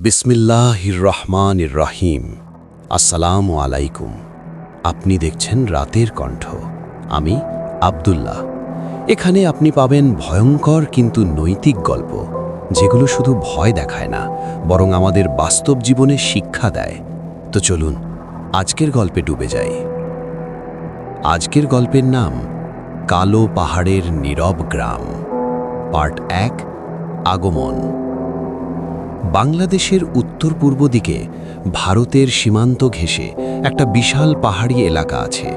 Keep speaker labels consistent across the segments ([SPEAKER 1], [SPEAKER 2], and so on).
[SPEAKER 1] বিসমিল্লাহির রহমানির রহিম। আসসালামু আলাইকুম। আপনি দেখছেন রাতের কণ্ঠ। আমি আব্দুল্লাহ। এখানে আপনি পাবেন ভয়ঙ্কর কিন্তু নৈতিক গল্প, যেগুলো শুধু ভয় দেখায় না, বরং আমাদের বাস্তব জীবনে শিক্ষা দেয়। তো চলুন আজকের গল্পে ডুবে যাই। আজকের গল্পের নাম কালো পাহাড়ের নীরব গ্রাম, পার্ট 1, আগমন। বাংলাদেশের উত্তর পূর্ব দিকে ভারতের সীমান্ত ঘেঁষে একটা বিশাল পাহাড়ি এলাকা আছে,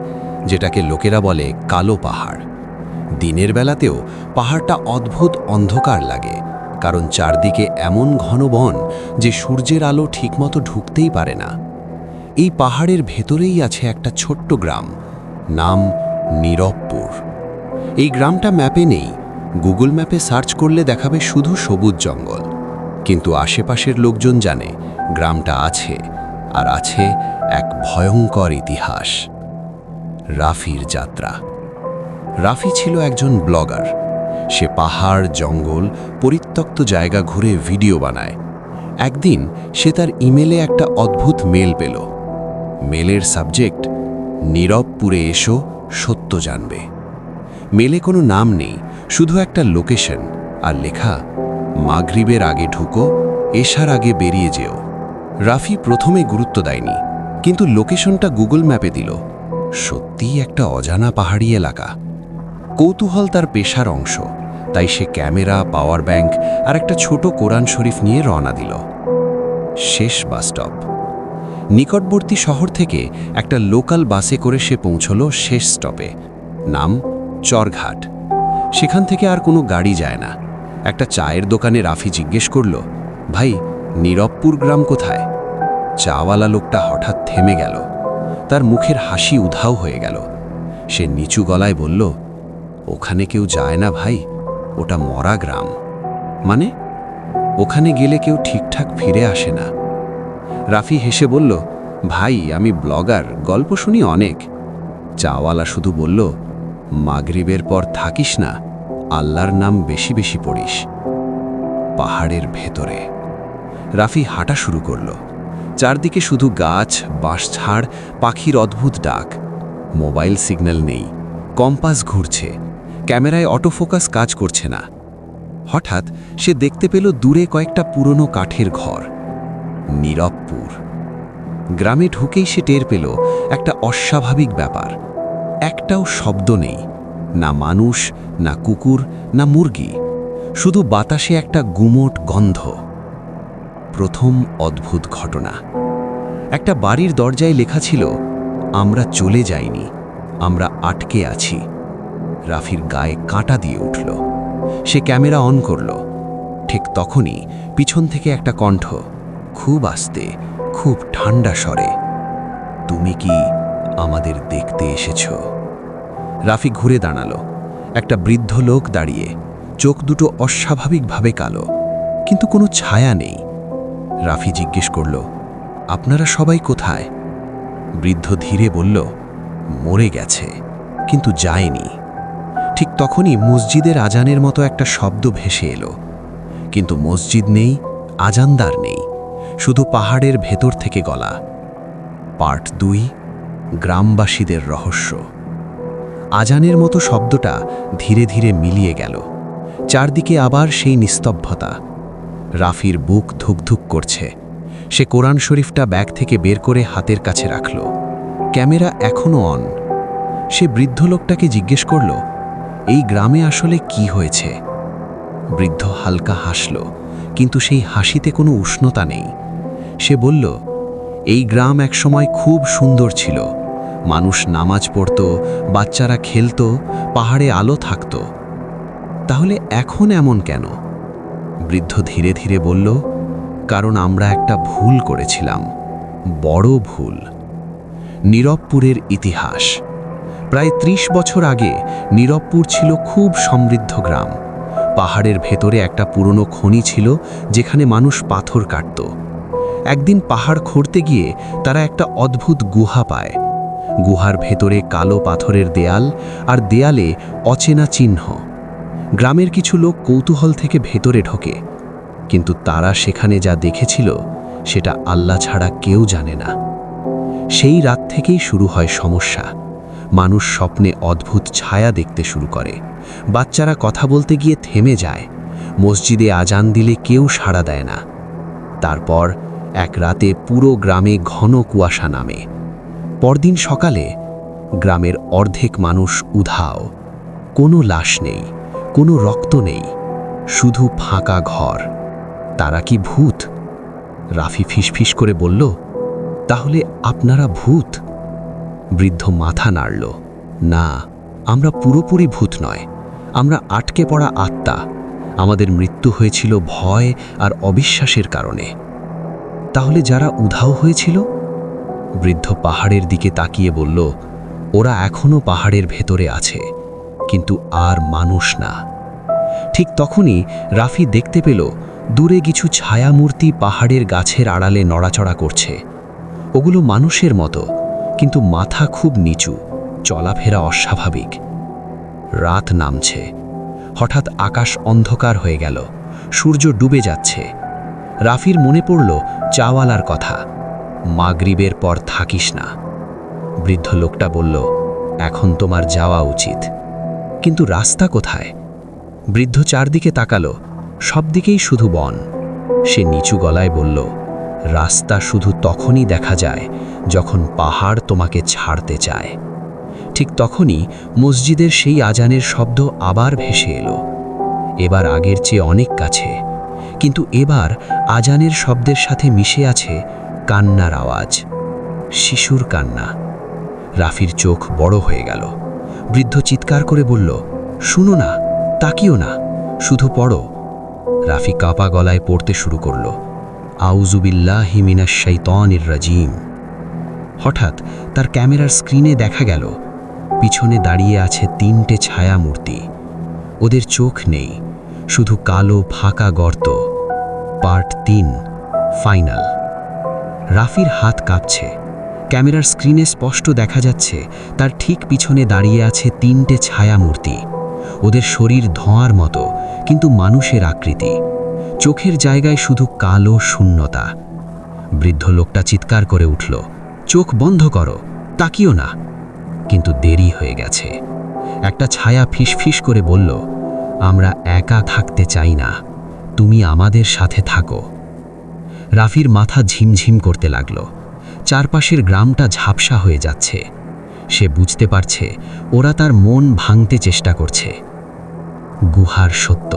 [SPEAKER 1] যেটাকে লোকেরা বলে কালো পাহাড়। দিনের বেলাতেও পাহাড়টা অদ্ভুত অন্ধকার লাগে, কারণ চারদিকে এমন ঘন বন যে সূর্যের আলো ঠিকমতো ঢুকতেই পারে না। এই পাহাড়ের ভেতরেই আছে একটা ছোট্ট গ্রাম, নাম নীরবপুর। এই গ্রামটা ম্যাপে নেই, গুগল ম্যাপে সার্চ করলে দেখাবে শুধু সবুজ জঙ্গল। কিন্তু আশেপাশের লোকজন জানে গ্রামটা আছে, আর আছে এক ভয়ঙ্কর ইতিহাস। রাফির যাত্রা। রাফি ছিল একজন ব্লগার। সে পাহাড়, জঙ্গল, পরিত্যক্ত জায়গা ঘুরে ভিডিও বানায়। একদিন সে তার ইমেলে একটা অদ্ভুত মেল পেল। মেলের সাবজেক্ট, নীরবপুরে এসো, সত্য জানবে। মেলে কোনো নাম নেই, শুধু একটা লোকেশন আর লেখা, মাগরিবের আগে ঢুকো, এশার আগে বেরিয়ে যেও। রাফি প্রথমে গুরুত্ব দেয়নি, কিন্তু লোকেশনটা গুগল ম্যাপে দিল। সত্যিই একটা অজানা পাহাড়ি এলাকা। কৌতূহল তার পেশার অংশ, তাই সে ক্যামেরা, পাওয়ার ব্যাংক আর একটা ছোট কোরআন শরীফ নিয়ে রওনা দিল। শেষ বাসস্টপ। নিকটবর্তী শহর থেকে একটা লোকাল বাসে করে সে পৌঁছল শেষ স্টপে, নাম চরঘাট। সেখান থেকে আর কোনো গাড়ি যায় না। একটা চায়ের দোকানে রাফি জিজ্ঞেস করল, ভাই, নীরবপুর গ্রাম কোথায়? চাওয়ালা লোকটা হঠাৎ থেমে গেল। তার মুখের হাসি উধাও হয়ে গেল। সে নিচু গলায় বলল, ওখানে কেউ যায় না ভাই, ওটা মরা গ্রাম। মানে? ওখানে গেলে কেউ ঠিকঠাক ফিরে আসে না। রাফি হেসে বলল, ভাই, আমি ব্লগার, গল্প শুনি অনেক। চাওয়ালা শুধু বলল, মাগরিবের পর থাকিস না, আল্লাহর নাম বেশি বেশি পড়িস। পাহাড়ের ভেতরে রাফি হাঁটা শুরু করল। চারদিকে শুধু গাছ, বাঁশঝাড়, পাখির অদ্ভুত ডাক। মোবাইল সিগন্যাল নেই, কম্পাস ঘুরছে, ক্যামেরায় অটোফোকাস কাজ করছে না। হঠাৎ সে দেখতে পেল দূরে কয়েকটা পুরনো কাঠের ঘর। নীরবপুর। গ্রামে ঢুকেই সে টের পেল একটা অস্বাভাবিক ব্যাপার। একটাও শব্দ নেই, না মানুষ, না কুকুর, না মুরগি, শুধু বাতাসে একটা গুমোট গন্ধ। প্রথম অদ্ভুত ঘটনা। একটা বাড়ির দরজায় লেখা ছিল, আমরা চলে যাইনি, আমরা আটকে আছি। রাফির গায়ে কাঁটা দিয়ে উঠল। সে ক্যামেরা অন করল। ঠিক তখনই পিছন থেকে একটা কণ্ঠ, খুব আস্তে, খুব ঠান্ডা স্বরে, তুমি কি আমাদের দেখতে এসেছো? রাফি ঘুরে দাঁড়ালো। একটা বৃদ্ধ লোক দাঁড়িয়ে, চোখ দুটো অস্বাভাবিকভাবে কালো, কিন্তু কোনো ছায়া নেই। রাফি জিজ্ঞেস করল, আপনারা সবাই কোথায়? বৃদ্ধ ধীরে বলল, মরে গেছে, কিন্তু যায়নি। ঠিক তখনই মসজিদের আজানের মতো একটা শব্দ ভেসে এলো, কিন্তু মসজিদ নেই, আজানদার নেই, শুধু পাহাড়ের ভেতর থেকে গলা। পার্ট 2, গ্রামবাসীদের রহস্য। আজানের মতো শব্দটা ধীরে ধীরে মিলিয়ে গেল। চারদিকে আবার সেই নিস্তব্ধতা। রাফির বুক ধুকধুক করছে। সে কোরআন শরীফটা ব্যাগ থেকে বের করে হাতের কাছে রাখল। ক্যামেরা এখনো অন। সে বৃদ্ধ লোকটাকে জিজ্ঞেস করল, এই গ্রামে আসলে কি হয়েছে? বৃদ্ধ হালকা হাসল, কিন্তু সেই হাসিতে কোনো উষ্ণতা নেই। সে বলল, এই গ্রাম একসময় খুব সুন্দর ছিল। মানুষ নামাজ পড়ত, বাচ্চারা খেলত, পাহাড়ে আলো থাকত। তাহলে এখন এমন কেন? বৃদ্ধ ধীরে ধীরে বলল, কারণ আমরা একটা ভুল করেছিলাম, বড় ভুল। নীরবপুরের ইতিহাস। প্রায় 30 বছর আগে নীরবপুর ছিল খুব সমৃদ্ধ গ্রাম। পাহাড়ের ভেতরে একটা পুরনো খনি ছিল, যেখানে মানুষ পাথর কাটত। একদিন পাহাড় খুঁড়তে গিয়ে তারা একটা অদ্ভুত গুহা পায়। গুহার ভেতরে কালো পাথরের দেয়াল, আর দেয়ালে অচেনা চিহ্ন। গ্রামের কিছু লোক কৌতূহল থেকে ভেতরে ঢোকে, কিন্তু তারা সেখানে যা দেখেছিল সেটা আল্লাহ ছাড়া কেউ জানে না। সেই রাত থেকেই শুরু হয় সমস্যা। মানুষ স্বপ্নে অদ্ভুত ছায়া দেখতে শুরু করে, বাচ্চারা কথা বলতে গিয়ে থেমে যায়, মসজিদে আজান দিলে কেউ সাড়া দেয় না। তারপর এক রাতে পুরো গ্রামে ঘন কুয়াশা নামে। পরদিন সকালে গ্রামের অর্ধেক মানুষ উধাও, কোনো লাশ নেই, কোনো রক্ত নেই, শুধু ফাঁকা ঘর। তারা কি ভূত? রাফি ফিসফিস করে বলল, তাহলে আপনারা ভূত? বৃদ্ধ মাথা নাড়ল, না, আমরা পুরোপুরি ভূত নয়, আমরা আটকে পড়া আত্মা। আমাদের মৃত্যু হয়েছিল ভয় আর অবিশ্বাসের কারণে। তাহলে যারা উধাও হয়েছিল? বৃদ্ধ পাহাড়ের দিকে তাকিয়ে বলল, ওরা এখনো পাহাড়ের ভেতরে আছে, কিন্তু আর মানুষ না। ঠিক তখনই রাফি দেখতে পেল দূরে কিছু ছায়ামূর্তি পাহাড়ের গাছের আড়ালে নড়াচড়া করছে। ওগুলো মানুষের মতো, কিন্তু মাথা খুব নিচু, চলাফেরা অস্বাভাবিক। রাত নামছে। হঠাৎ আকাশ অন্ধকার হয়ে গেল, সূর্য ডুবে যাচ্ছে। রাফির মনে পড়ল চাওয়ালার কথা, মাগরিবের পর থাকিস না। বৃদ্ধ লোকটা বলল, এখন তোমার যাওয়া উচিত। কিন্তু রাস্তা কোথায়? বৃদ্ধ চারদিকে তাকালো, সব দিকেই শুধু বন। সে নিচু গলায় বলল, রাস্তা শুধু তখনই দেখা যায় যখন পাহাড় তোমাকে ছাড়তে চায়। ঠিক তখনই মসজিদের সেই আজানের শব্দ আবার ভেসে এলো, এবার আগের চেয়ে অনেক কাছে, কিন্তু এবার আজানের শব্দের সাথে মিশে আছে কান্নার আওয়াজ, শিশুর কান্না। রাফির চোখ বড় হয়ে গেল। বৃদ্ধ চিৎকার করে বলল, শুনো না, তাকিও না, শুধু পড়ো। রাফি কাঁপা গলায় পড়তে শুরু করল, আউযুবিল্লাহি মিনাশ শাইতানির রাজিম। হঠাৎ তার ক্যামেরার স্ক্রিনে দেখা গেল পিছনে দাঁড়িয়ে আছে তিনটে ছায়া মূর্তি। ওদের চোখ নেই, শুধু কালো ফাঁকা গর্ত। Part 3, final. রাফির হাত কাঁপছে। ক্যামেরার স্ক্রিনে স্পষ্ট দেখা যাচ্ছে তার ঠিক পিছনে দাঁড়িয়ে আছে তিনটে ছায়া মূর্তি। ওদের শরীর ধোঁয়ার মতো, কিন্তু মানুষের আকৃতি। চোখের জায়গায় শুধু কালো শূন্যতা। বৃদ্ধ লোকটা চিৎকার করে উঠল, চোখ বন্ধ করো, তাকিও না। কিন্তু দেরি হয়ে গেছে। একটা ছায়া ফিসফিস করে বলল, আমরা একা থাকতে চাই না, তুমি আমাদের সাথে থাকো। রাফির মাথা ঝিমঝিম করতে লাগল। চারপাশের গ্রামটা ঝাপসা হয়ে যাচ্ছে। সে বুঝতে পারছে ওরা তার মন ভাঙতে চেষ্টা করছে। গুহার সত্য।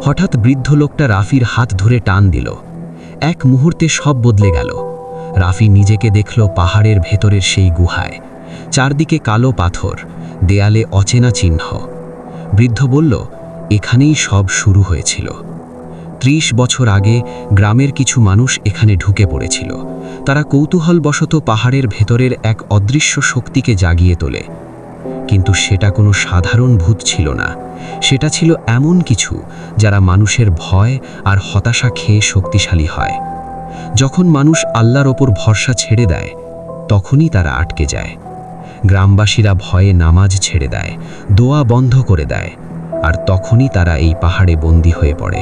[SPEAKER 1] হঠাৎ বৃদ্ধ লোকটা রাফির হাত ধরে টান দিল। এক মুহূর্তে সব বদলে গেল। রাফি নিজেকে দেখল পাহাড়ের ভেতরের সেই গুহায়। চারদিকে কালো পাথর, দেয়ালে অচেনা চিহ্ন। বৃদ্ধ বলল, এখানেই সব শুরু হয়েছিল। 30 বছর আগে গ্রামের কিছু মানুষ এখানে ঢুকে পড়েছিল। তারা কৌতূহলবশত পাহাড়ের ভেতরের এক অদৃশ্য শক্তিকে জাগিয়ে তোলে। কিন্তু সেটা কোনো সাধারণ ভূত ছিল না। সেটা ছিল এমন কিছু যারা মানুষের ভয় আর হতাশা খেয়ে শক্তিশালী হয়। যখন মানুষ আল্লাহর ওপর ভরসা ছেড়ে দেয়, তখনই তারা আটকে যায়। গ্রামবাসীরা ভয়ে নামাজ ছেড়ে দেয়, দোয়া বন্ধ করে দেয়, আর তখনই তারা এই পাহাড়ে বন্দী হয়ে পড়ে।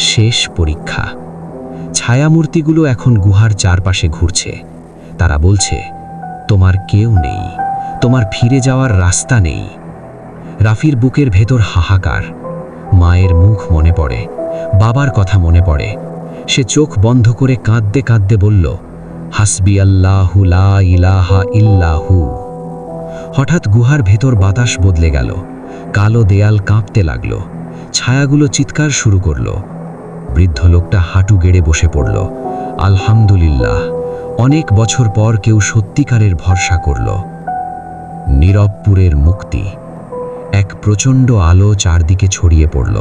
[SPEAKER 1] শেষ পরীক্ষা। ছায়ামূর্তিগুলো এখন গুহার চারপাশে ঘুরছে। তারা বলছে, তোমার কেউ নেই, তোমার ফিরে যাওয়ার রাস্তা নেই। রাফির বুকের ভেতর হাহাকার। মায়ের মুখ মনে পড়ে, বাবার কথা মনে পড়ে। সে চোখ বন্ধ করে কাঁদতে কাঁদতে বলল, হাসবি আল্লাহু লা ইলাহা ইল্লাহু। হঠাৎ গুহার ভেতর বাতাস বদলে গেল। কালো দেয়াল কাঁপতে লাগল। ছায়াগুলো চিৎকার শুরু করল। বৃদ্ধ লোকটা হাঁটু গেড়ে বসে পড়ল। আলহামদুলিল্লাহ, অনেক বছর পর কেউ সত্যিকারের ভরসা করল। নীরবপুরের মুক্তি। এক প্রচণ্ড আলো চারদিকে ছড়িয়ে পড়ল।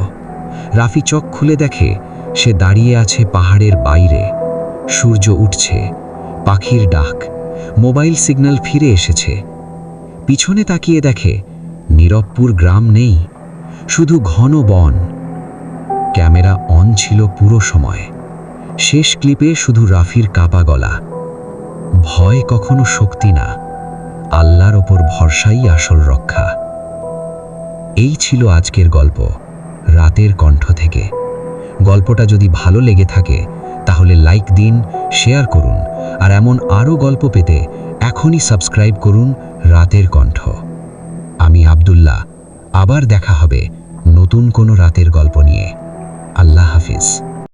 [SPEAKER 1] রাফি চোখ খুলে দেখে সে দাঁড়িয়ে আছে পাহাড়ের বাইরে। সূর্য উঠছে, পাখির ডাক, মোবাইল সিগন্যাল ফিরে এসেছে। পিছনে তাকিয়ে দেখে নীরবপুর গ্রাম নেই, শুধু ঘন বন। ক্যামেরা অন ছিল পুরো সময়। শেষ ক্লিপে শুধু রাফির কাঁপা গলা। ভয় কখনো শক্তি না, আল্লাহর ওপর ভরসাই আসল রক্ষা। এই ছিল আজকের গল্প, রাতের কণ্ঠ থেকে। গল্পটা যদি ভালো লেগে থাকে তাহলে লাইক দিন, শেয়ার করুন, আর এমন আরও গল্প পেতে এখনই সাবস্ক্রাইব করুন রাতের কণ্ঠ। আমি আব্দুল্লাহ, আবার দেখা হবে নতুন কোনো রাতের গল্প নিয়ে। আল্লাহ হাফিজ।